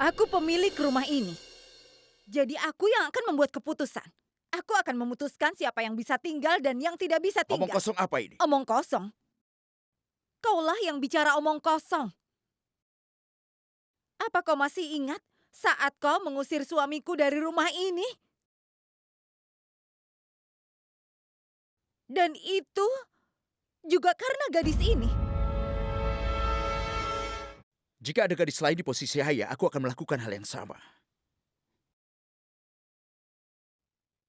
Aku pemilik rumah ini. Jadi aku yang akan membuat keputusan. Aku akan memutuskan siapa yang bisa tinggal dan yang tidak bisa Omong tinggal. kosong apa ini? Omong kosong? Kaulah yang bicara omong kosong. Apa kau masih ingat saat kau mengusir suamiku dari rumah ini? Dan itu juga karena gadis ini. Jika ada gadis lain di posisi saya, aku akan melakukan hal yang sama.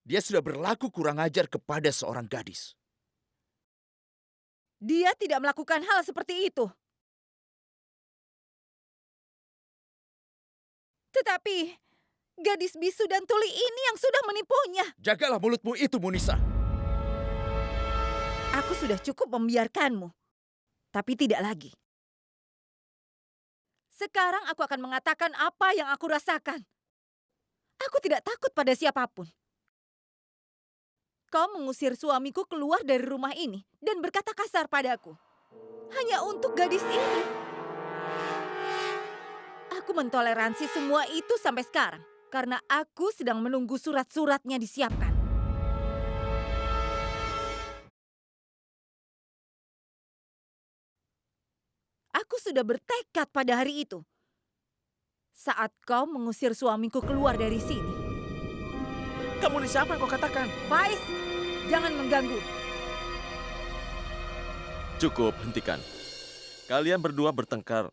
Dia sudah berlaku kurang ajar kepada seorang gadis. Dia tidak melakukan hal seperti itu. Tetapi gadis bisu dan tuli ini yang sudah menipunya. Jagalah mulutmu itu, Munisa. Aku sudah cukup membiarkanmu. Tapi tidak lagi. Sekarang aku akan mengatakan apa yang aku rasakan. Aku tidak takut pada siapapun. Kau mengusir suamiku keluar dari rumah ini dan berkata kasar padaku. Hanya untuk gadis ini. Aku mentoleransi semua itu sampai sekarang. Karena aku sedang menunggu surat-suratnya disiapkan. Aku sudah bertekad pada hari itu. Saat kau mengusir suamiku keluar dari sini. Kamu ini siapa yang kau katakan? Faiz, jangan mengganggu. Cukup, hentikan. Kalian berdua bertengkar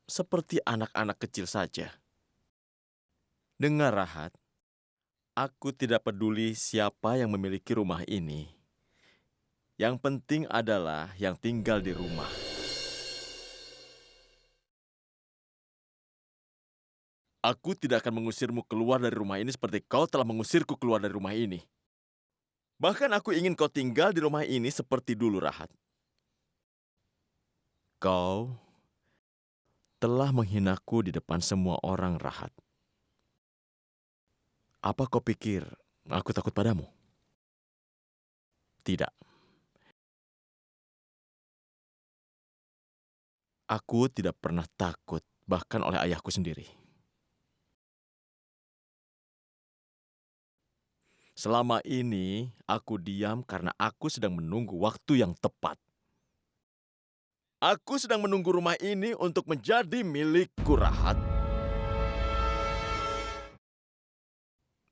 seperti anak-anak kecil saja. Dengar, Rahat. Aku tidak peduli siapa yang memiliki rumah ini. Yang penting adalah yang tinggal di rumah. Aku tidak akan mengusirmu keluar dari rumah ini seperti kau telah mengusirku keluar dari rumah ini. Bahkan aku ingin kau tinggal di rumah ini seperti dulu, Rahat. Kau telah menghinaku di depan semua orang, Rahat. Apa kau pikir aku takut padamu? Tidak. Aku tidak pernah takut, bahkan oleh ayahku sendiri. Selama ini, aku diam karena aku sedang menunggu waktu yang tepat. Aku sedang menunggu rumah ini untuk menjadi milikku, Rahat.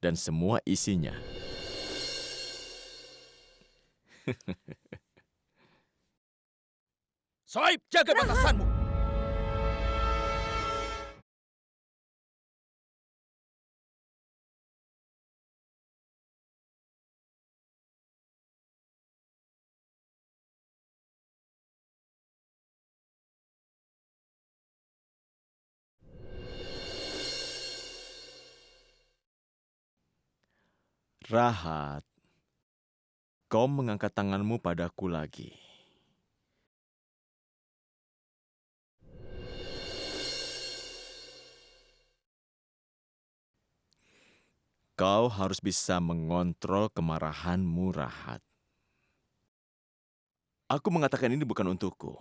Dan semua isinya. Soib, jaga batasanmu. Rahat, kau mengangkat tanganmu padaku lagi. Kau harus bisa mengontrol kemarahanmu, Rahat. Aku mengatakan ini bukan untukku,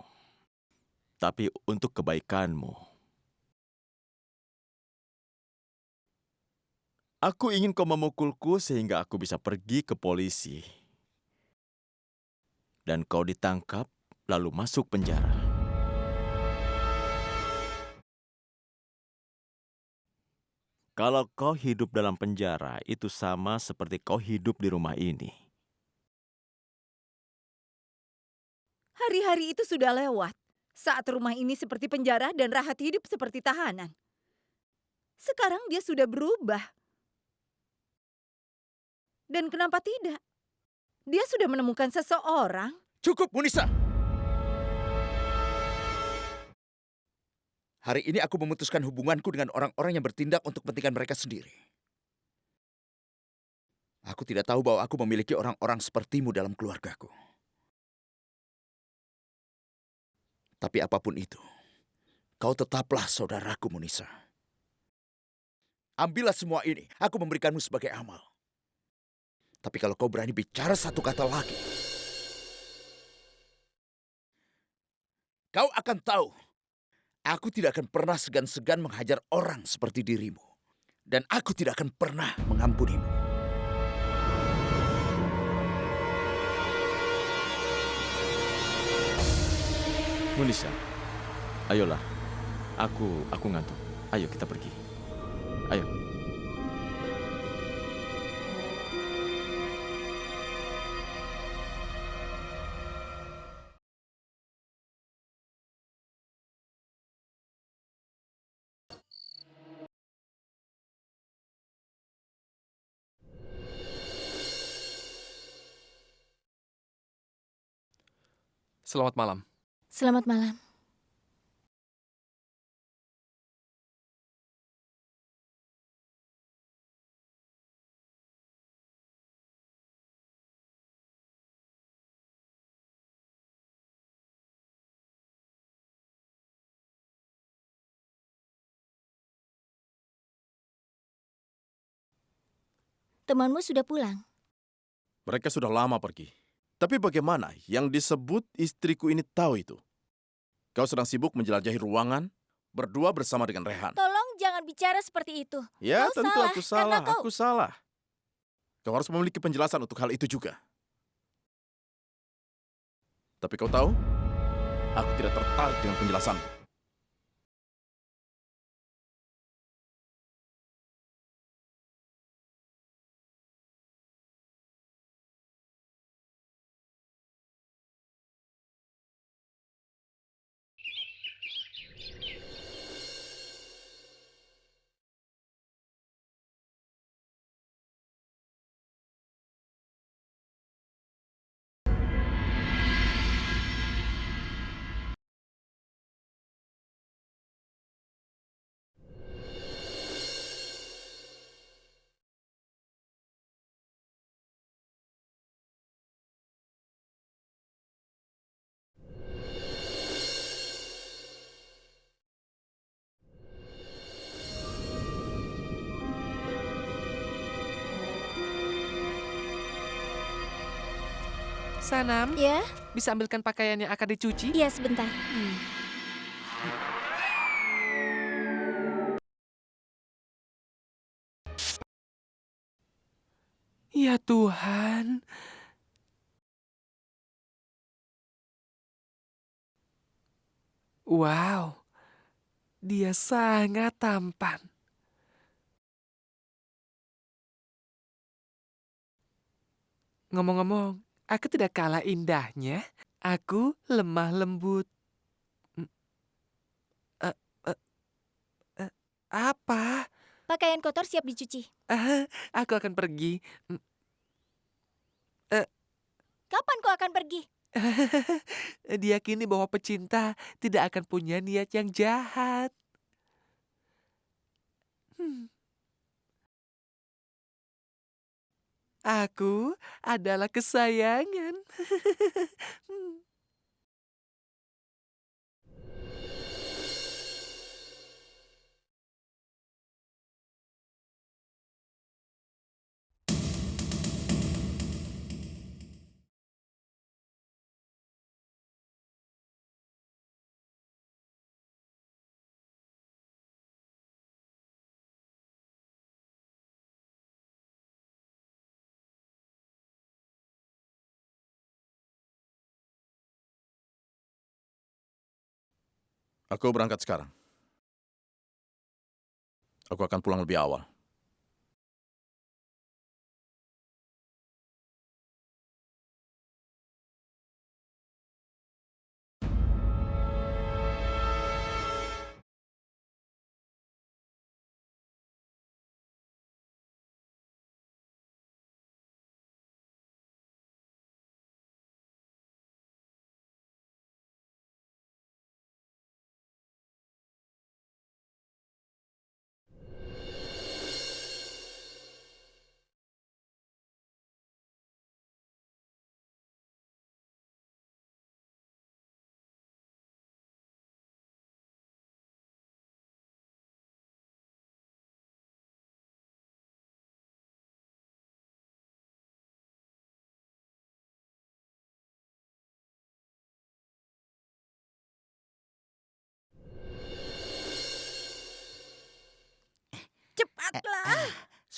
tapi untuk kebaikanmu. Aku ingin kau memukulku sehingga aku bisa pergi ke polisi. Dan kau ditangkap, lalu masuk penjara. Kalau kau hidup dalam penjara, itu sama seperti kau hidup di rumah ini. Hari-hari itu sudah lewat. Saat rumah ini seperti penjara dan Rahat hidup seperti tahanan. Sekarang dia sudah berubah. Dan kenapa tidak? Dia sudah menemukan seseorang. Cukup, Munisa. Hari ini aku memutuskan hubunganku dengan orang-orang yang bertindak untuk kepentingan mereka sendiri. Aku tidak tahu bahwa aku memiliki orang-orang sepertimu dalam keluargaku. Tapi apapun itu, kau tetaplah saudaraku, Munisa. Ambillah semua ini, aku memberikanmu sebagai amal. Tapi kalau kau berani bicara satu kata lagi, kau akan tahu Aku tidak akan pernah segan-segan menghajar orang seperti dirimu. Dan aku tidak akan pernah mengampunimu. Munisa, ayolah. Aku ngantuk. Ayo kita pergi. Ayo. Selamat malam. Selamat malam. Temanmu sudah pulang. Mereka sudah lama pergi. Tapi bagaimana yang disebut istriku ini tahu itu? Kau sedang sibuk menjelajahi ruangan, berdua bersama dengan Rehan. Tolong jangan bicara seperti itu. Ya, Kau tentu salah, aku salah, karena kau- aku salah. Kau harus memiliki penjelasan untuk hal itu juga. Tapi kau tahu, aku tidak tertarik dengan penjelasanmu. Sanam, Ya, bisa ambilkan pakaian yang akan dicuci? iya sebentar. Ya Tuhan. Wow, dia sangat tampan. Ngomong-ngomong, aku tidak kalah indahnya. Aku lemah lembut. Mm, eh, eh, Apa? Pakaian kotor siap dicuci. Aku akan pergi. Kapan kau akan pergi? Diyakini bahwa pecinta tidak akan punya niat yang jahat. Hmm. Aku adalah kesayangan. Hmm. Aku berangkat sekarang. Aku akan pulang lebih awal.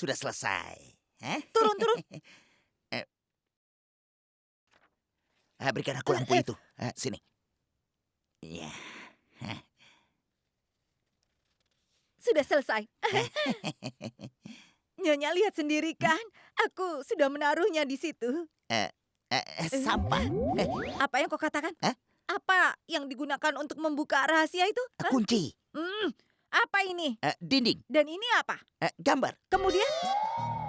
sudah selesai. Hah? Turun, turun. Berikan aku lampu itu. Sini. Ya. Sudah selesai. Nyonya lihat sendiri kan, aku sudah menaruhnya di situ. Sampah. Apa yang kau katakan? Hah? Apa yang digunakan untuk membuka rahasia itu? Hah? Kunci. Apa ini? Dinding. Dan ini apa? Gambar. Kemudian,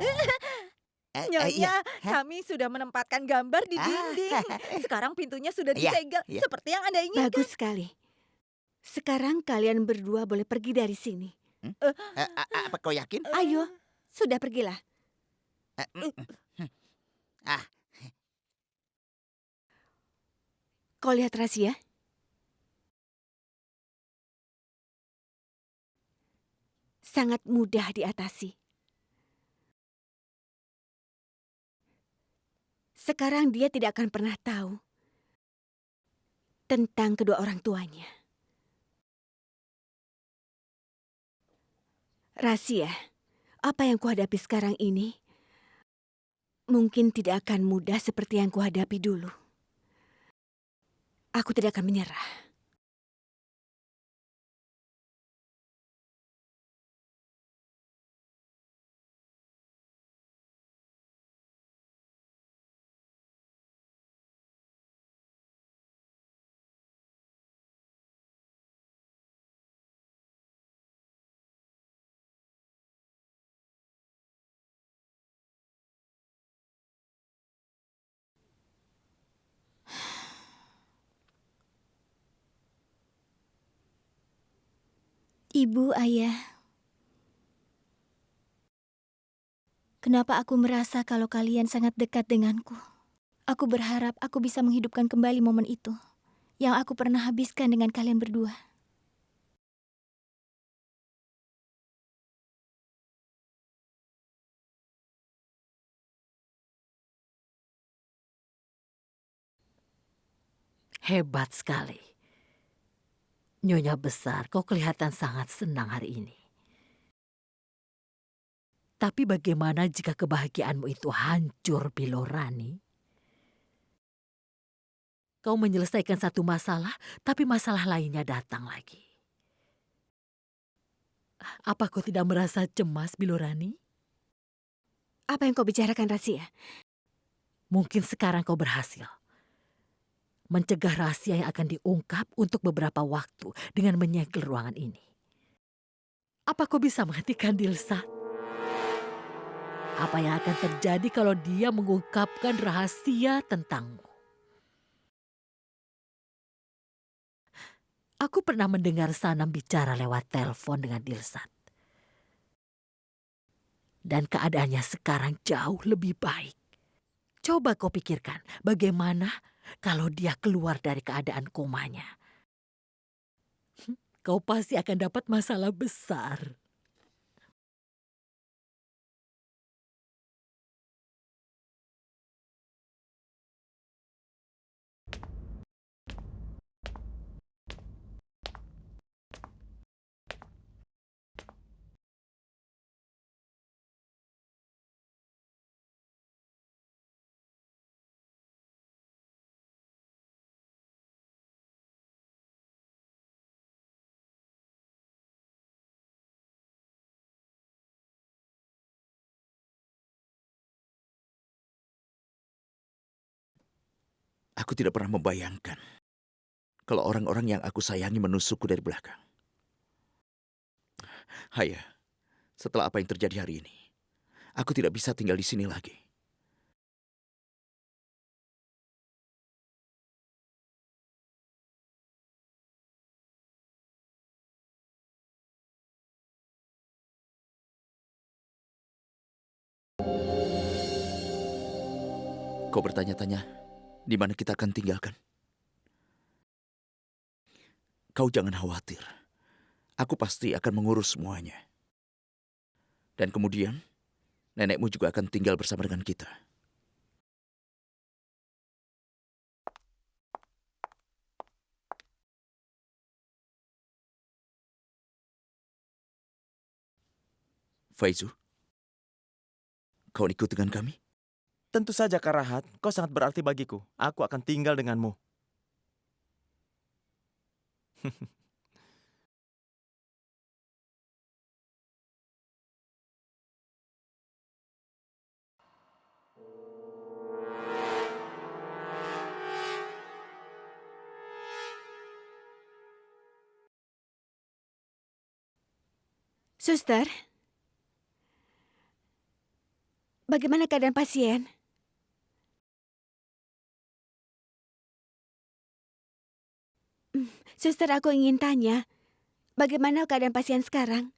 Iya. Nyonya, Hah? kami sudah menempatkan gambar di dinding. Sekarang pintunya sudah Iya, disegel, iya. seperti yang Anda inginkan. Bagus sekali. Sekarang kalian berdua boleh pergi dari sini. Apa kau yakin? Ayo, sudah pergilah. Ah, Kau lihat rahasia? Sangat mudah diatasi. Sekarang dia tidak akan pernah tahu tentang kedua orang tuanya. Rahasia, apa yang kuhadapi sekarang ini mungkin tidak akan mudah seperti yang kuhadapi dulu. Aku tidak akan menyerah. Ibu, Ayah, kenapa aku merasa kalau kalian sangat dekat denganku? Aku berharap aku bisa menghidupkan kembali momen itu yang aku pernah habiskan dengan kalian berdua. Hebat sekali. Nyonya besar, kau kelihatan sangat senang hari ini. Tapi bagaimana jika kebahagiaanmu itu hancur, Bilorani? Kau menyelesaikan satu masalah, tapi masalah lainnya datang lagi. Apa kau tidak merasa cemas, Bilorani? Apa yang kau bicarakan, Rahasia? Mungkin sekarang kau berhasil mencegah rahasia yang akan diungkap untuk beberapa waktu dengan menyegel ruangan ini. Apa kau bisa menghentikan Dilsat? Apa yang akan terjadi kalau dia mengungkapkan rahasia tentangmu? Aku pernah mendengar Sanam bicara lewat telepon dengan Dilsat. Dan keadaannya sekarang jauh lebih baik. Coba kau pikirkan bagaimana kalau dia keluar dari keadaan komanya. Kau pasti akan dapat masalah besar. aku tidak pernah membayangkan kalau orang-orang yang aku sayangi menusukku dari belakang. Haya, setelah apa yang terjadi hari ini, aku tidak bisa tinggal di sini lagi. Kau bertanya-tanya, di mana kita akan tinggalkan? Kau jangan khawatir. Aku pasti akan mengurus semuanya. Dan kemudian, nenekmu juga akan tinggal bersama dengan kita. Faizu, kau ikut dengan kami? Tentu saja, Karahat, kau sangat berarti bagiku. Aku akan tinggal denganmu. Suster, bagaimana keadaan pasien? Suster, aku ingin tanya, bagaimana keadaan pasien sekarang?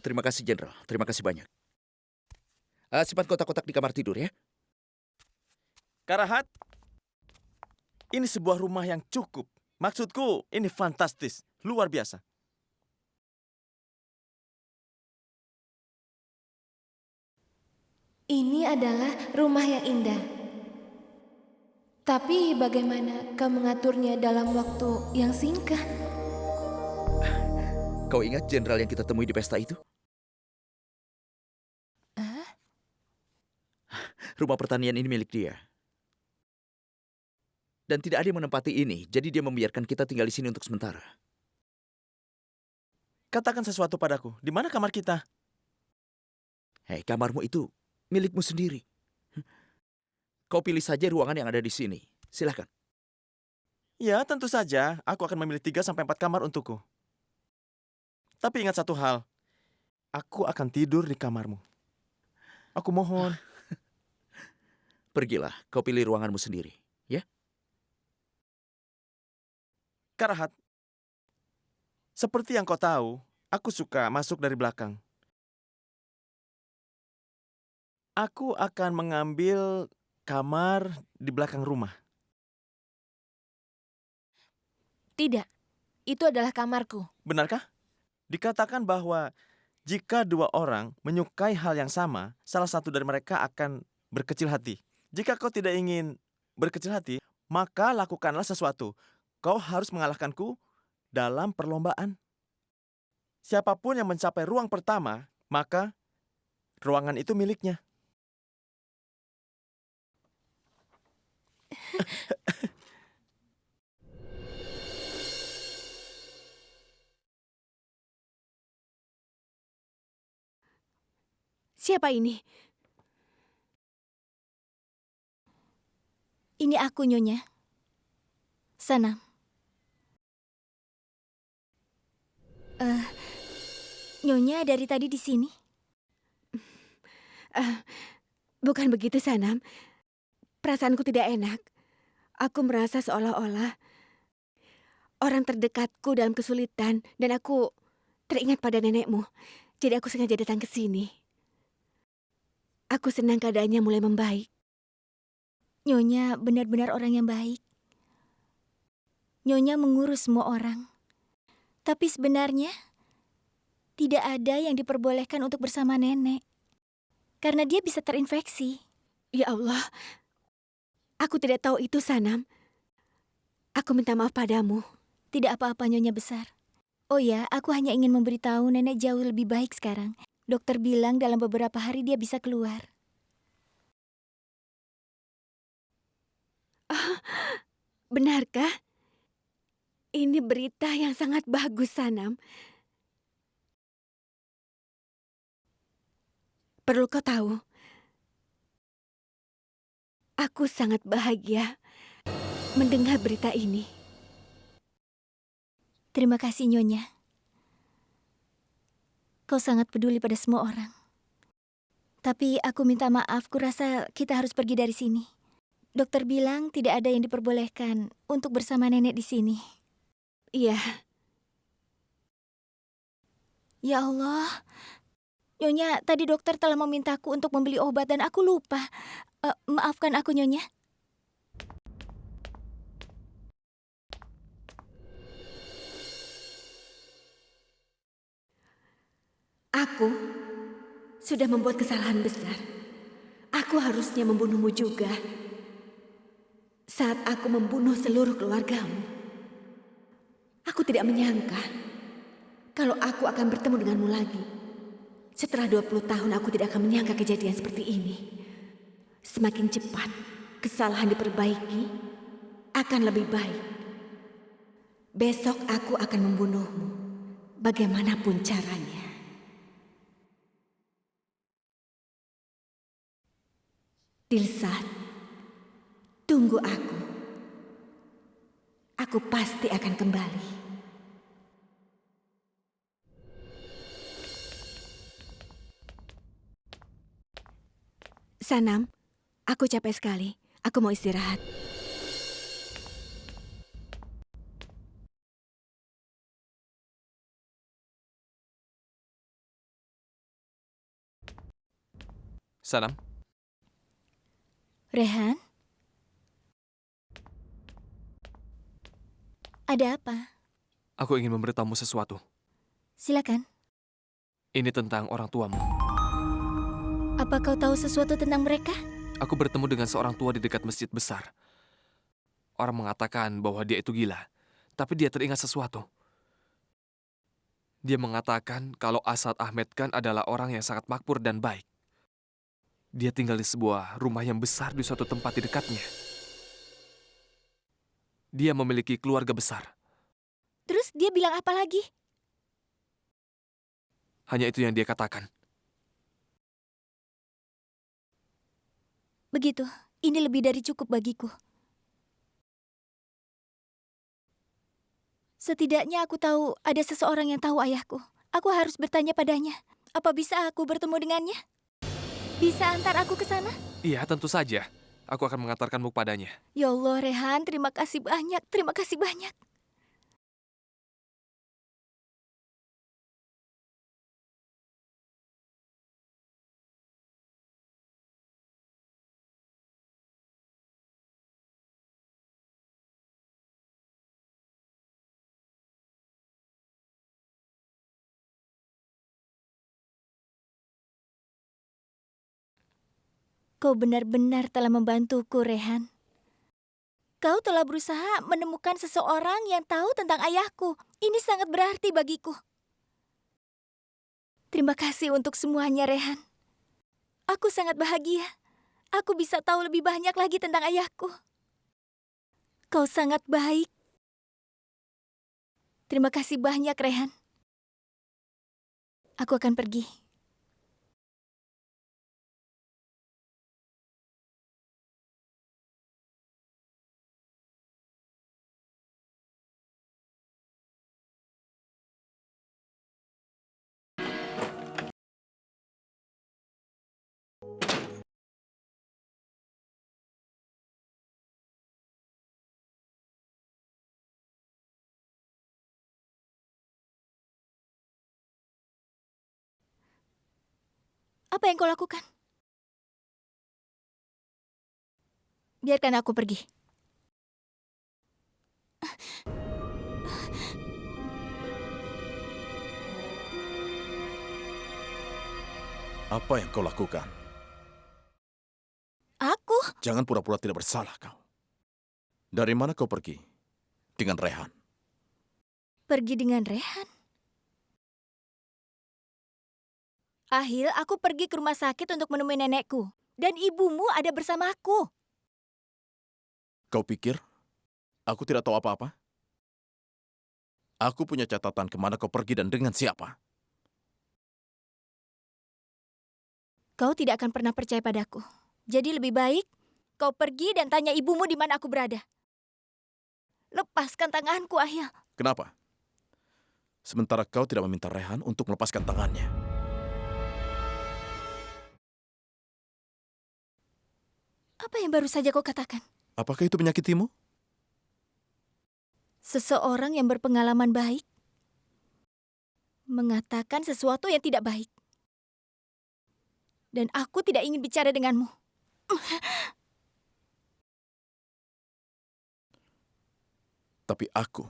Terima kasih, Jenderal. Terima kasih banyak. Simpan kotak-kotak di kamar tidur ya. Karahat, ini sebuah rumah yang cukup. Maksudku, ini fantastis. Luar biasa. Ini adalah rumah yang indah. Tapi bagaimana kau mengaturnya dalam waktu yang singkat? Kau ingat jenderal yang kita temui di pesta itu? Rumah pertanian ini milik dia. Dan tidak ada yang menempati ini, jadi dia membiarkan kita tinggal di sini untuk sementara. Katakan sesuatu padaku. Di mana kamar kita? Hei, kamarmu itu milikmu sendiri. Kau pilih saja ruangan yang ada di sini. Silakan. Ya, tentu saja. Aku akan memilih 3-4 kamar untukku. Tapi ingat satu hal. Aku akan tidur di kamarmu. Aku mohon. Pergilah, kau pilih ruanganmu sendiri. Ya? Karahat, seperti yang kau tahu, aku suka masuk dari belakang. Aku akan mengambil kamar di belakang rumah. Tidak, itu adalah kamarku. Benarkah? Dikatakan bahwa jika 2 orang menyukai hal yang sama, salah satu dari mereka akan berkecil hati. Jika kau tidak ingin berkecil hati, maka lakukanlah sesuatu. Kau harus mengalahkanku dalam perlombaan. Siapapun yang mencapai ruang pertama, maka ruangan itu miliknya. Siapa ini? Ini aku, Nyonya. Sana. Nyonya dari tadi di sini? Bukan begitu, Sanam. Perasaanku tidak enak. Aku merasa seolah-olah orang terdekatku dalam kesulitan dan aku teringat pada nenekmu. Jadi aku sengaja datang ke sini. Aku senang keadaannya mulai membaik. Nyonya benar-benar orang yang baik. Nyonya mengurus semua orang. Tapi sebenarnya tidak ada yang diperbolehkan untuk bersama nenek. Karena dia bisa terinfeksi. Ya Allah, aku tidak tahu itu, Sanam. Aku minta maaf padamu. Tidak apa-apa, Nyonya besar. Oh ya, aku hanya ingin memberitahu nenek jauh lebih baik sekarang. Dokter bilang dalam beberapa hari dia bisa keluar. Benarkah? Ini berita yang sangat bagus, Sanam. Perlu kau tahu, aku sangat bahagia mendengar berita ini. Terima kasih, Nyonya. Kau sangat peduli pada semua orang. Tapi aku minta maaf, kurasa kita harus pergi dari sini. Dokter bilang tidak ada yang diperbolehkan untuk bersama nenek di sini. Iya, Ya Allah. Nyonya, tadi dokter telah memintaku untuk membeli obat dan aku lupa. Maafkan aku, Nyonya. aku sudah membuat kesalahan besar. Aku harusnya membunuhmu juga. Saat aku membunuh seluruh keluargamu, aku tidak menyangka kalau aku akan bertemu denganmu lagi. Setelah 20 tahun aku tidak akan menyangka kejadian seperti ini. Semakin cepat kesalahan diperbaiki, akan lebih baik. Besok aku akan membunuhmu, bagaimanapun caranya. Dilsat, tunggu aku. Aku pasti akan kembali. Sanam, aku capek sekali. Aku mau istirahat. Sanam, Rehan? Ada apa? aku ingin memberitahumu sesuatu. Silakan. Ini tentang orang tuamu. Apa kau tahu sesuatu tentang mereka? Aku bertemu dengan seorang tua di dekat masjid besar. Orang mengatakan bahwa dia itu gila, tapi dia teringat sesuatu. Dia mengatakan kalau Asad Ahmed Khan adalah orang yang sangat makmur dan baik. Dia tinggal di sebuah rumah yang besar di suatu tempat di dekatnya. Dia memiliki keluarga besar. Terus dia bilang apa lagi? Hanya itu yang dia katakan. Begitu, ini lebih dari cukup bagiku. Setidaknya aku tahu ada seseorang yang tahu ayahku. Aku harus bertanya padanya. Apa bisa aku bertemu dengannya? Bisa antar aku ke sana? Iya, tentu saja. Aku akan mengantarkanmu padanya. Ya Allah, Rehan, terima kasih banyak. Terima kasih banyak. Kau benar-benar telah membantuku, Rehan. Kau telah berusaha menemukan seseorang yang tahu tentang ayahku. Ini sangat berarti bagiku. Terima kasih untuk semuanya, Rehan. Aku sangat bahagia. Aku bisa tahu lebih banyak lagi tentang ayahku. Kau sangat baik. Terima kasih banyak, Rehan. Aku akan pergi. Apa yang kau lakukan? Biarkan aku pergi. Apa yang kau lakukan? Aku? Jangan pura-pura tidak bersalah kau. Dari mana kau pergi? Dengan Rehan. Pergi dengan Rehan? Ahil, aku pergi ke rumah sakit untuk menemui nenekku. Dan ibumu ada bersama aku. Kau pikir aku tidak tahu apa-apa? Aku punya catatan kemana kau pergi dan dengan siapa. Kau tidak akan pernah percaya padaku. Jadi lebih baik kau pergi dan tanya ibumu di mana aku berada. Lepaskan tanganku, Ahil. Kenapa? Sementara kau tidak meminta Rehan untuk melepaskan tangannya. Apa yang baru saja kau katakan? Apakah itu menyakitimu? Seseorang yang berpengalaman baik mengatakan sesuatu yang tidak baik. Dan aku tidak ingin bicara denganmu. Tapi aku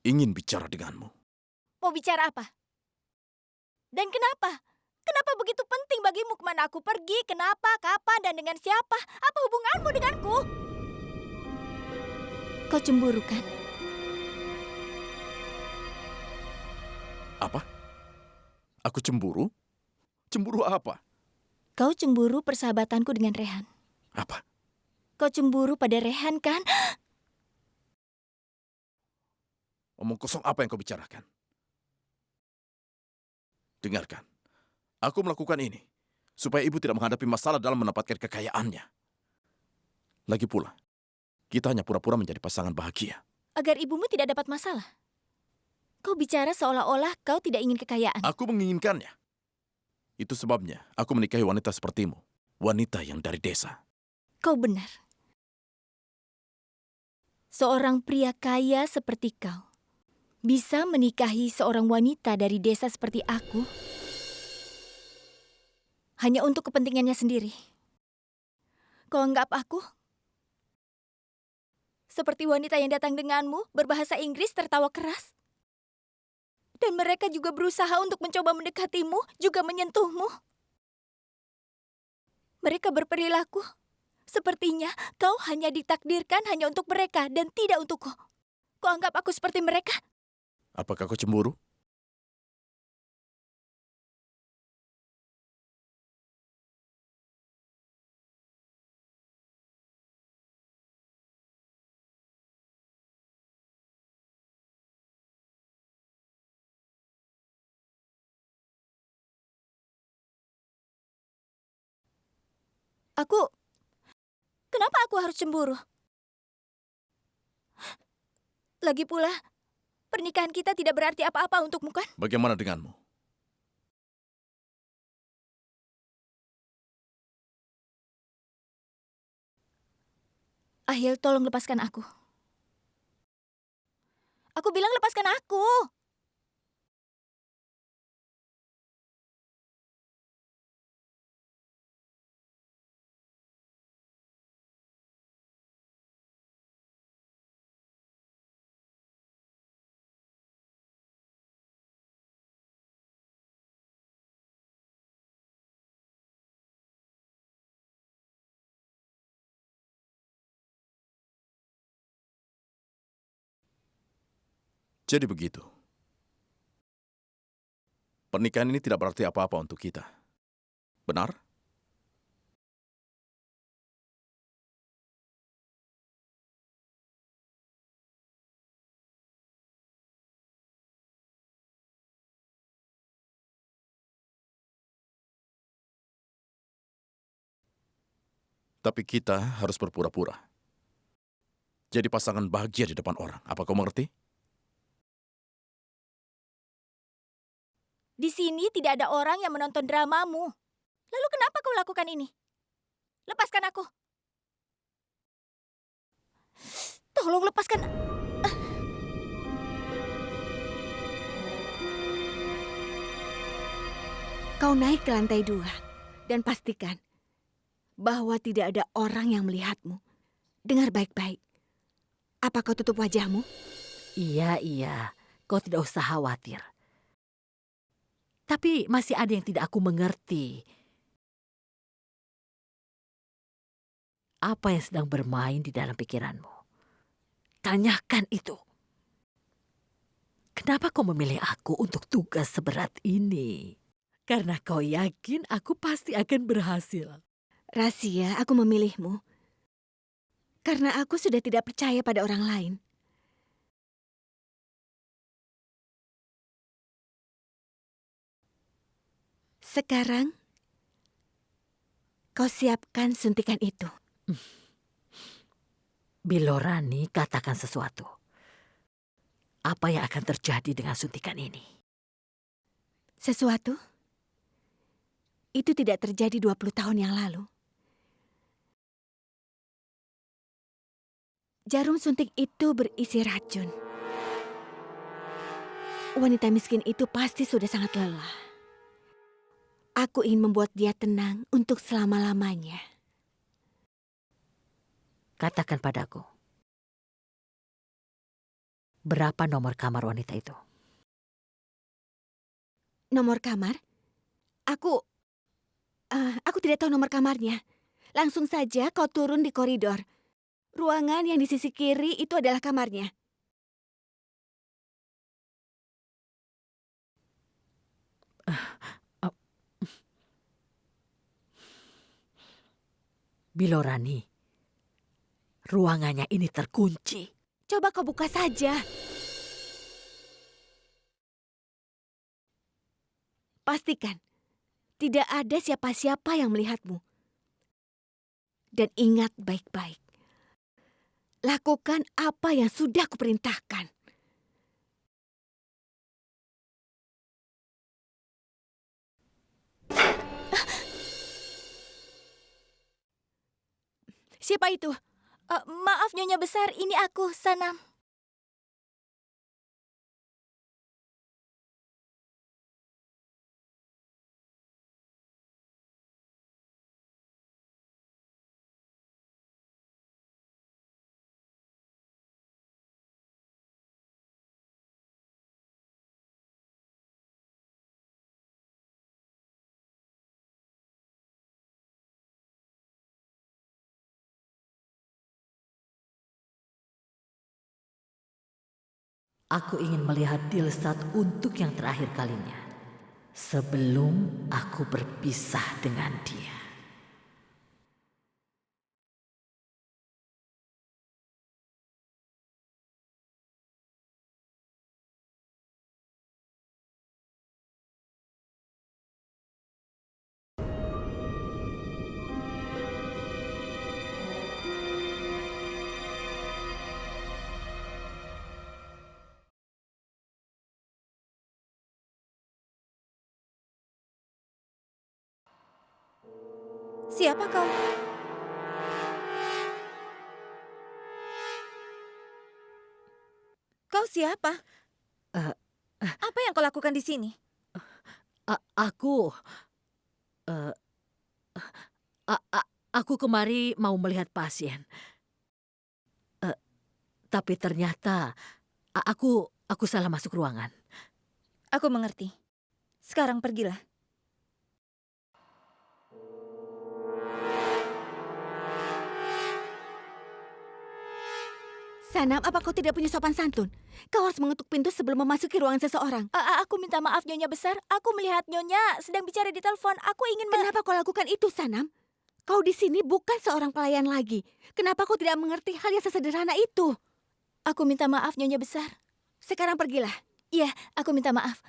ingin bicara denganmu. Mau bicara apa? Dan kenapa? Kenapa begitu penting bagimu kemana aku pergi, kenapa, kapan, dan dengan siapa? Apa hubunganmu denganku? Kau cemburu kan? Apa? Aku cemburu? Cemburu apa? Kau cemburu persahabatanku dengan Rehan. Apa? Kau cemburu pada Rehan kan? Omong kosong apa yang kau bicarakan? Dengarkan. Aku melakukan ini supaya ibu tidak menghadapi masalah dalam mendapatkan kekayaannya. Lagi pula, kita hanya pura-pura menjadi pasangan bahagia. Agar ibumu tidak dapat masalah. Kau bicara seolah-olah kau tidak ingin kekayaan. Aku menginginkannya. Itu sebabnya aku menikahi wanita sepertimu. Wanita yang dari desa. Kau benar. Seorang pria kaya seperti kau bisa menikahi seorang wanita dari desa seperti aku hanya untuk kepentingannya sendiri. Kau anggap aku seperti wanita yang datang denganmu, berbahasa Inggris, tertawa keras. Dan mereka juga berusaha untuk mencoba mendekatimu, juga menyentuhmu. Mereka berperilaku sepertinya kau hanya ditakdirkan hanya untuk mereka dan tidak untukku. Kau anggap aku seperti mereka? Apakah kau cemburu? Kenapa aku harus cemburu? Lagi pula, pernikahan kita tidak berarti apa-apa untukmu kan? Bagaimana denganmu? Ahil, tolong lepaskan aku. Aku bilang lepaskan aku. Jadi begitu. Pernikahan ini tidak berarti apa-apa untuk kita. Benar? Tapi kita harus berpura-pura. Jadi pasangan bahagia di depan orang. Apa kau mengerti? Di sini tidak ada orang yang menonton dramamu. Lalu kenapa kau lakukan ini? Lepaskan aku. Tolong lepaskan. Kau naik ke lantai 2 Dan pastikan bahwa tidak ada orang yang melihatmu. Dengar baik-baik. Apa kau tutup wajahmu? Iya. Kau tidak usah khawatir. Tapi masih ada yang tidak aku mengerti. Apa yang sedang bermain di dalam pikiranmu? Tanyakan itu. Kenapa kau memilih aku untuk tugas seberat ini? Karena kau yakin aku pasti akan berhasil. Rahasia, aku memilihmu. Karena aku sudah tidak percaya pada orang lain. Sekarang, kau siapkan suntikan itu. Bilorani, katakan sesuatu. Apa yang akan terjadi dengan suntikan ini? Sesuatu? Itu tidak terjadi 20 tahun yang lalu. Jarum suntik itu berisi racun. Wanita miskin itu pasti sudah sangat lelah. Aku ingin membuat dia tenang untuk selama-lamanya. Katakan padaku. Berapa nomor kamar wanita itu? Nomor kamar? Aku tidak tahu nomor kamarnya. Langsung saja kau turun di koridor. Ruangan yang di sisi kiri itu adalah kamarnya. Bilorani, ruangannya ini terkunci. Coba kau buka saja. Pastikan tidak ada siapa-siapa yang melihatmu. Dan ingat baik-baik. Lakukan apa yang sudah kuperintahkan. Siapa itu? Maaf Nyonya Besar, ini aku, Sanam. Aku ingin melihat Dilsat untuk yang terakhir kalinya. Sebelum aku berpisah dengan dia. Siapa kau? Kau siapa? Apa yang kau lakukan di sini? Aku kemari mau melihat pasien. Tapi ternyata aku salah masuk ruangan. Aku mengerti. Sekarang pergilah. Sanam, apa kau tidak punya sopan santun? Kau harus mengetuk pintu sebelum memasuki ruangan seseorang. Aku minta maaf Nyonya Besar, aku melihat Nyonya sedang bicara di telepon. Aku ingin Kenapa kau lakukan itu, Sanam? Kau di sini bukan seorang pelayan lagi. Kenapa kau tidak mengerti hal yang sesederhana itu? Aku minta maaf Nyonya Besar. Sekarang pergilah. Iya, aku minta maaf.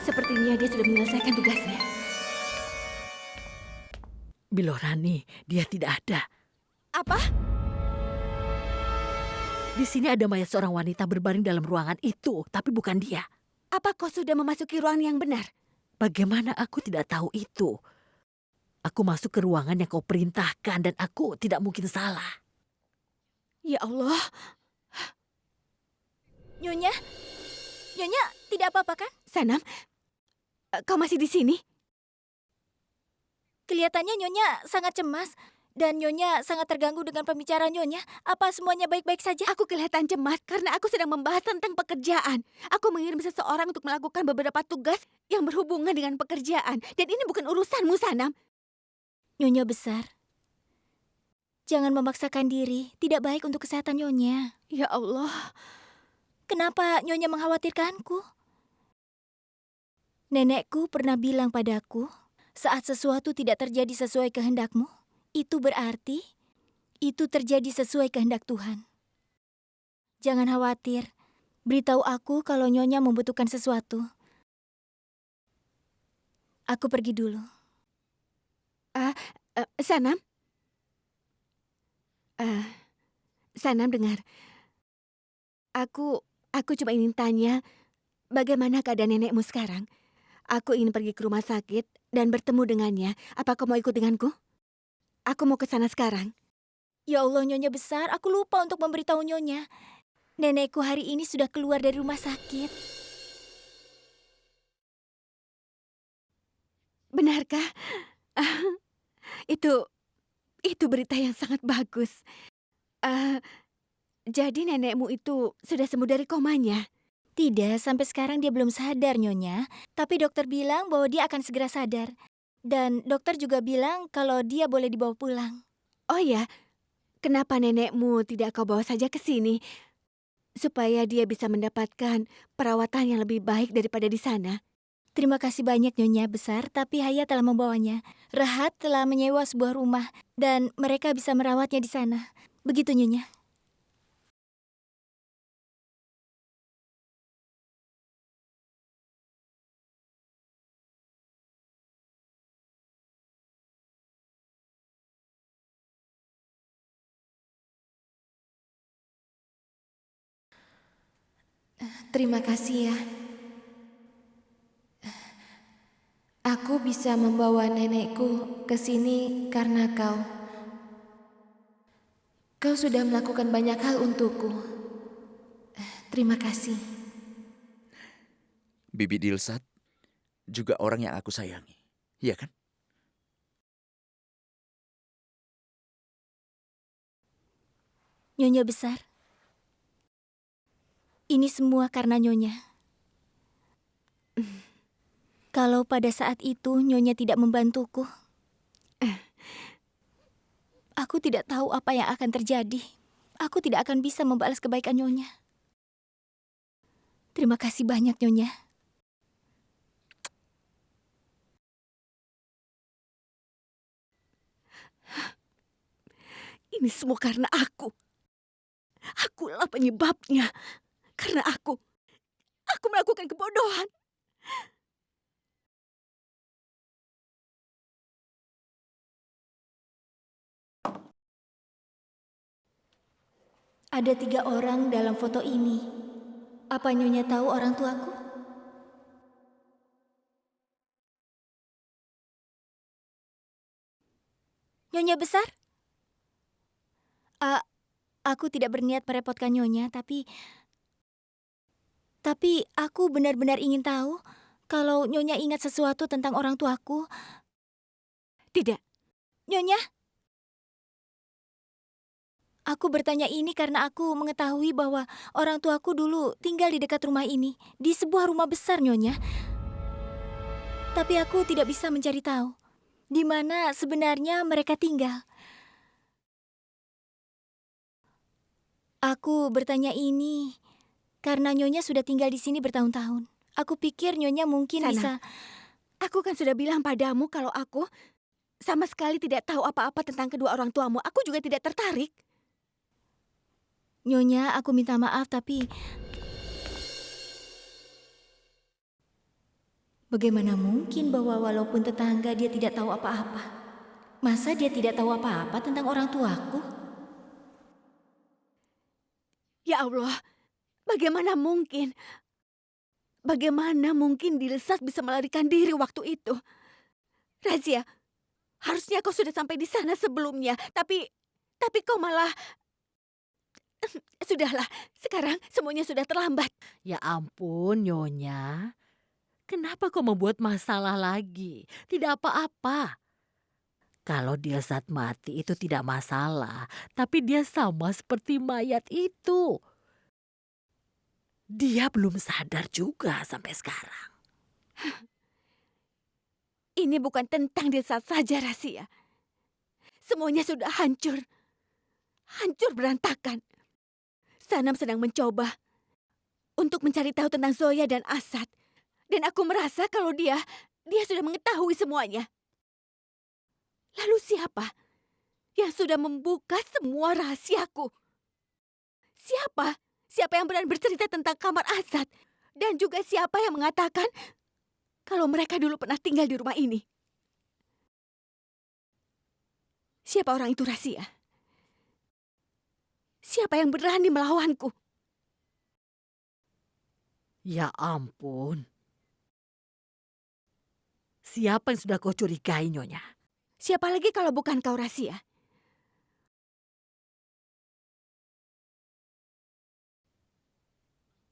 Sepertinya dia sudah menyelesaikan tugasnya. Bilorani, dia tidak ada. Apa? Di sini ada mayat seorang wanita berbaring dalam ruangan itu, tapi bukan dia. Apa kau sudah memasuki ruangan yang benar? Bagaimana aku tidak tahu itu? Aku masuk ke ruangan yang kau perintahkan dan aku tidak mungkin salah. Ya Allah. Nyonya tidak apa-apa kan? Sanam, kau masih di sini? Kelihatannya Nyonya sangat cemas. Dan Nyonya sangat terganggu dengan pembicaraan Nyonya. Apa semuanya baik-baik saja? Aku kelihatan cemas karena aku sedang membahas tentang pekerjaan. Aku mengirim seseorang untuk melakukan beberapa tugas yang berhubungan dengan pekerjaan. Dan ini bukan urusanmu, Sanam. Nyonya besar, jangan memaksakan diri. Tidak baik untuk kesehatan Nyonya. Ya Allah. Kenapa Nyonya mengkhawatirkanku? Nenekku pernah bilang padaku, saat sesuatu tidak terjadi sesuai kehendakmu, itu berarti itu terjadi sesuai kehendak Tuhan. Jangan khawatir. Beritahu aku kalau Nyonya membutuhkan sesuatu. Aku pergi dulu. Sanam? Sanam, dengar. Aku cuma ingin tanya, bagaimana keadaan nenekmu sekarang? Aku ingin pergi ke rumah sakit dan bertemu dengannya. Apa kau mau ikut denganku? Aku mau ke sana sekarang. Ya Allah, Nyonya besar, aku lupa untuk memberitahu Nyonya. Nenekku hari ini sudah keluar dari rumah sakit. Benarkah? Itu berita yang sangat bagus. Jadi nenekmu itu sudah sembuh dari komanya? Tidak, sampai sekarang dia belum sadar, Nyonya. Tapi dokter bilang bahwa dia akan segera sadar. Dan dokter juga bilang kalau dia boleh dibawa pulang. Oh ya, kenapa nenekmu tidak kau bawa saja ke sini? Supaya dia bisa mendapatkan perawatan yang lebih baik daripada di sana. Terima kasih banyak, Nyonya besar, tapi Haya telah membawanya. Rahat telah menyewa sebuah rumah dan mereka bisa merawatnya di sana. Begitu, Nyonya. Terima kasih ya. Aku bisa membawa nenekku ke sini karena kau. Kau sudah melakukan banyak hal untukku. Terima kasih. Bibi Dilsat juga orang yang aku sayangi. Iya kan? Nyonya besar, ini semua karena Nyonya. Kalau pada saat itu Nyonya tidak membantuku, aku tidak tahu apa yang akan terjadi. Aku tidak akan bisa membalas kebaikan Nyonya. Terima kasih banyak, Nyonya. Ini semua karena aku. Akulah penyebabnya. Karena aku melakukan kebodohan. Ada 3 orang dalam foto ini. Apa Nyonya tahu orang tuaku? Nyonya besar? Aku tidak berniat merepotkan Nyonya, tapi aku benar-benar ingin tahu kalau Nyonya ingat sesuatu tentang orang tuaku. Tidak. Nyonya? Aku bertanya ini karena aku mengetahui bahwa orang tuaku dulu tinggal di dekat rumah ini, di sebuah rumah besar, Nyonya. Tapi aku tidak bisa mencari tahu di mana sebenarnya mereka tinggal. Aku bertanya ini karena Nyonya sudah tinggal di sini bertahun-tahun. Aku pikir Nyonya mungkin Sana. bisa... Aku kan sudah bilang padamu kalau aku sama sekali tidak tahu apa-apa tentang kedua orang tuamu. Aku juga tidak tertarik. Nyonya, aku minta maaf, tapi... Bagaimana mungkin bahwa walaupun tetangga dia tidak tahu apa-apa? Masa dia tidak tahu apa-apa tentang orang tuaku? Ya Allah, bagaimana mungkin? Bagaimana mungkin Dilsat bisa melarikan diri waktu itu? Razia, harusnya kau sudah sampai di sana sebelumnya. Tapi kau malah... Sudahlah, sekarang semuanya sudah terlambat. Ya ampun, Nyonya. Kenapa kau membuat masalah lagi? Tidak apa-apa. Kalau dia saat mati itu tidak masalah, tapi dia sama seperti mayat itu. Dia belum sadar juga sampai sekarang. Ini bukan tentang Dilsat saja, Rahasia. Semuanya sudah hancur. Hancur berantakan. Sanam sedang mencoba untuk mencari tahu tentang Zoya dan Asad. Dan aku merasa kalau dia sudah mengetahui semuanya. Lalu siapa yang sudah membuka semua rahasiaku? Siapa? Siapa yang berani bercerita tentang kamar Asad? Dan juga siapa yang mengatakan kalau mereka dulu pernah tinggal di rumah ini? Siapa orang itu, Rahasia? Siapa yang berani melawanku? Ya ampun. Siapa yang sudah kau curigai, Nyonya? Siapa lagi kalau bukan kau, Rahasia?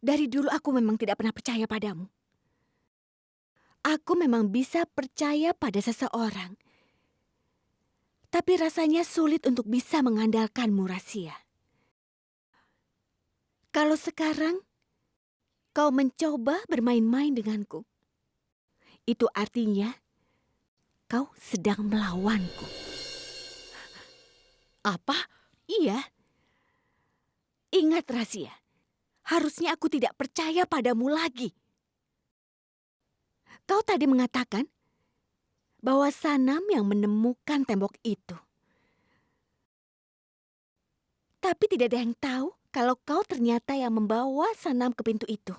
Dari dulu aku memang tidak pernah percaya padamu. Aku memang bisa percaya pada seseorang. Tapi rasanya sulit untuk bisa mengandalkanmu, Rahasia. Kalau sekarang kau mencoba bermain-main denganku, itu artinya kau sedang melawanku. Apa? Iya. Ingat, Rahasia. Harusnya aku tidak percaya padamu lagi. Kau tadi mengatakan bahwa Sanam yang menemukan tembok itu. Tapi tidak ada yang tahu kalau kau ternyata yang membawa Sanam ke pintu itu.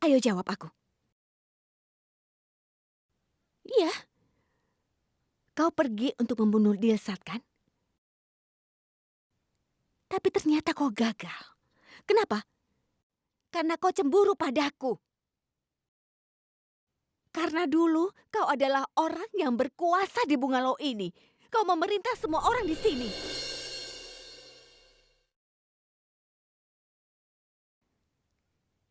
Ayo jawab aku. Iya. Kau pergi untuk membunuh Dilsat, kan? Tapi ternyata kau gagal. Kenapa? Karena kau cemburu padaku. Karena dulu kau adalah orang yang berkuasa di bungalow ini. Kau memerintah semua orang di sini.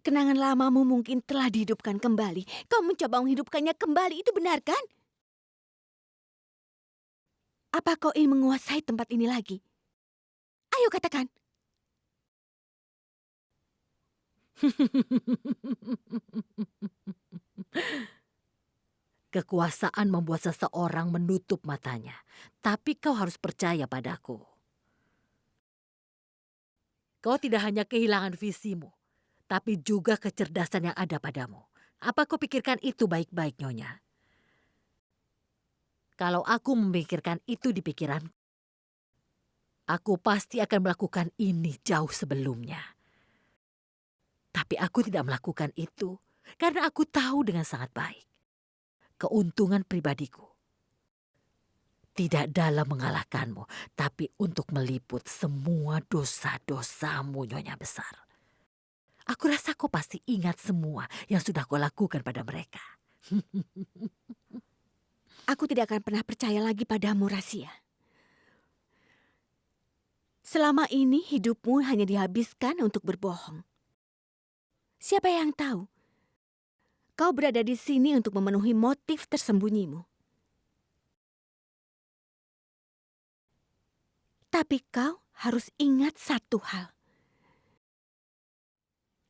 Kenangan lamamu mungkin telah dihidupkan kembali. Kau mencoba menghidupkannya kembali, itu benar kan? Apa kau ingin menguasai tempat ini lagi? Ayo katakan. Kekuasaan membuat seseorang menutup matanya, tapi kau harus percaya padaku. Kau tidak hanya kehilangan visimu, tapi juga kecerdasan yang ada padamu. Apa kau pikirkan itu baik-baik, Nyonya? Kalau aku memikirkan itu di pikiran, aku pasti akan melakukan ini jauh sebelumnya. Tapi aku tidak melakukan itu karena aku tahu dengan sangat baik keuntungan pribadiku tidak dalam mengalahkanmu, tapi untuk meliput semua dosa-dosamu, Nyonya besar. Aku rasa kau pasti ingat semua yang sudah kau lakukan pada mereka. Aku tidak akan pernah percaya lagi padamu, Rahasia. Selama ini hidupmu hanya dihabiskan untuk berbohong. Siapa yang tahu? Kau berada di sini untuk memenuhi motif tersembunyimu. Tapi kau harus ingat satu hal.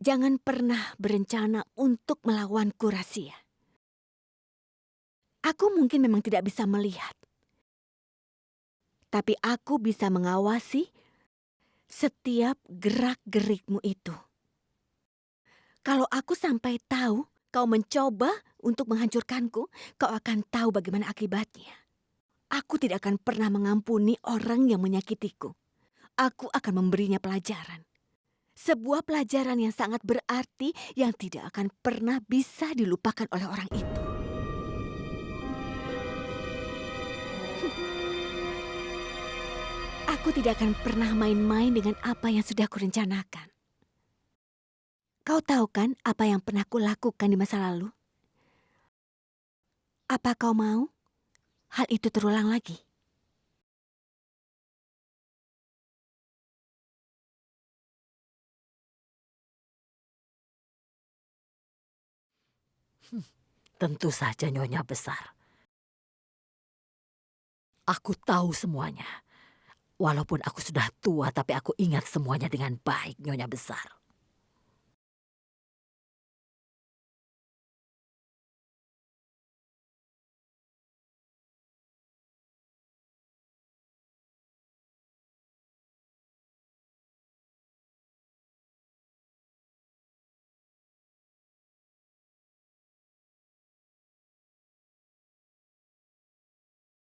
Jangan pernah berencana untuk melawanku, Rahasia. Aku mungkin memang tidak bisa melihat. Tapi aku bisa mengawasi setiap gerak-gerikmu itu. Kalau aku sampai tahu kau mencoba untuk menghancurkanku, kau akan tahu bagaimana akibatnya. Aku tidak akan pernah mengampuni orang yang menyakitiku. Aku akan memberinya pelajaran. Sebuah pelajaran yang sangat berarti yang tidak akan pernah bisa dilupakan oleh orang itu. Aku tidak akan pernah main-main dengan apa yang sudah kurencanakan. Kau tahu kan apa yang pernah kulakukan di masa lalu? Apa kau mau hal itu terulang lagi? Tentu saja, Nyonya besar. Aku tahu semuanya. Walaupun aku sudah tua, tapi aku ingat semuanya dengan baik, Nyonya Besar.